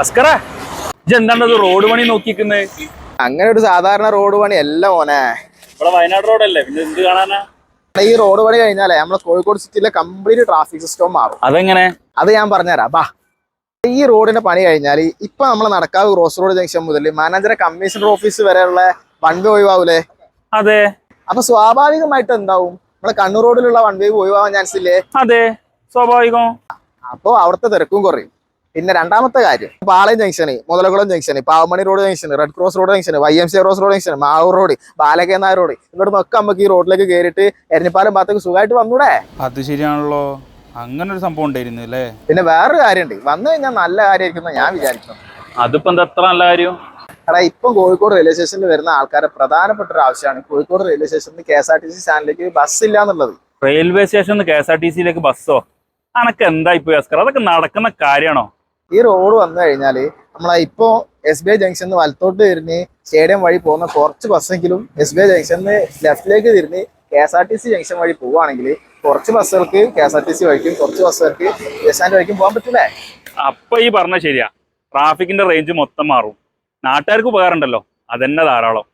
അസ്കറ ഇതെന്താണ്ടത് road പണി നോക്കിക്കുന്നേ? അങ്ങനെ ഒരു സാധാരണ റോഡ് പണി അല്ല മോനെ. ഇവിടെ വയനാട് റോഡല്ലേ, പിന്നെ എന്ത് കാണാനാ? ഈ റോഡ് പണി കഴിഞ്ഞാലേ നമ്മളെ കോഴിക്കോട് സിറ്റിയിലെ കംപ്ലീറ്റ് ട്രാഫിക് സിസ്റ്റം മാറും. അതെങ്ങനെ? അത് ഞാൻ പറഞ്ഞുതരാം. ബാ, ഈ റോഡിന്റെ പണി കഴിഞ്ഞാൽ ഇപ്പൊ നമ്മൾ നടക്കാവ് ക്രോസ് റോഡ് ജംഗ്ഷൻ മുതൽ മാനേജറെ കമ്മീഷണർ ഓഫീസ് വരെയുള്ള വൺ വേ ഒഴിവാവൂലേ? അതെ. അപ്പൊ സ്വാഭാവികമായിട്ട് എന്താവും, നമ്മളെ കണ്ണൂർ റോഡിലുള്ള വൺ വേ ഒഴിവാവാൻ ചാൻസ് ഇല്ലേ? അതെ, സ്വാഭാവികം. അപ്പൊ അവിടുത്തെ തിരക്കും കുറയും. പിന്നെ രണ്ടാമത്തെ കാര്യം, Palayam junction, Muthalakulam junction, Pavamani road junction, red cross road junction, YMCA cross road junction, Mavoor road, ബാലകേനായർ റോഡ്, ഇവിടെ നിന്നൊക്കെ നമുക്ക് ഈ റോഡിലേക്ക് കയറിയിട്ട് എരഞ്ഞിപ്പാലം ഭാഗത്തേക്ക് സുഖമായിട്ട് വന്നൂടെ? അത് ശരിയാണല്ലോ, അങ്ങനെ ഒരു സംഭവം ഉണ്ടായിരുന്നു അല്ലേ? പിന്നെ വേറൊരു കാര്യമുണ്ട്, വന്നു കഴിഞ്ഞാൽ നല്ല കാര്യമായിരിക്കും ഞാൻ വിചാരിക്കുന്നു. അതിപ്പോ എന്താ അത്ര നല്ല കാര്യം? എടാ, ഇപ്പം കോഴിക്കോട് റെയിൽവേ സ്റ്റേഷനിൽ വരുന്ന ആൾക്കാരെ പ്രധാനപ്പെട്ട ഒരു ആവശ്യമാണ് കോഴിക്കോട് റെയിൽവേ സ്റ്റേഷനിൽ KSRTC സ്റ്റാൻഡിലേക്ക് ബസ് ഇല്ല എന്നുള്ളത്. റെയിൽവേ സ്റ്റേഷനിൽ KSRTCയിലേക്ക് ബസ്സോ? അനക്ക് എന്തായി പോയി അസ്കർ, അതൊക്കെ നടക്കുന്ന കാര്യമാണോ? ഈ റോഡ് വന്നു കഴിഞ്ഞാൽ നമ്മളെ ഇപ്പോൾ SBI ജംഗ്ഷനിൽ വലത്തോട്ട് തിരിഞ്ഞ് സ്റ്റേഡിയം വഴി പോകുന്ന കുറച്ച് ബസ്സെങ്കിലും SBI ജംഗ്ഷനിൽ ലെഫ്റ്റിലേക്ക് തിരിഞ്ഞ് KSRTC ജംഗ്ഷൻ വഴി പോവുകയാണെങ്കിൽ കുറച്ച് ബസ്സുകൾക്ക് KSRTC വഴിക്കും കുറച്ച് ബസ്സുകൾക്ക് ബസ് സ്റ്റാൻഡ് വഴിക്കും പോകാൻ പറ്റൂലേ? അപ്പൊ ഈ പറഞ്ഞ ശരിയാ, ട്രാഫിക്കിന്റെ റേഞ്ച് മൊത്തം മാറും. നാട്ടുകാർക്ക് ഉപകാരം ഉണ്ടല്ലോ, അതന്നെ ധാരാളം.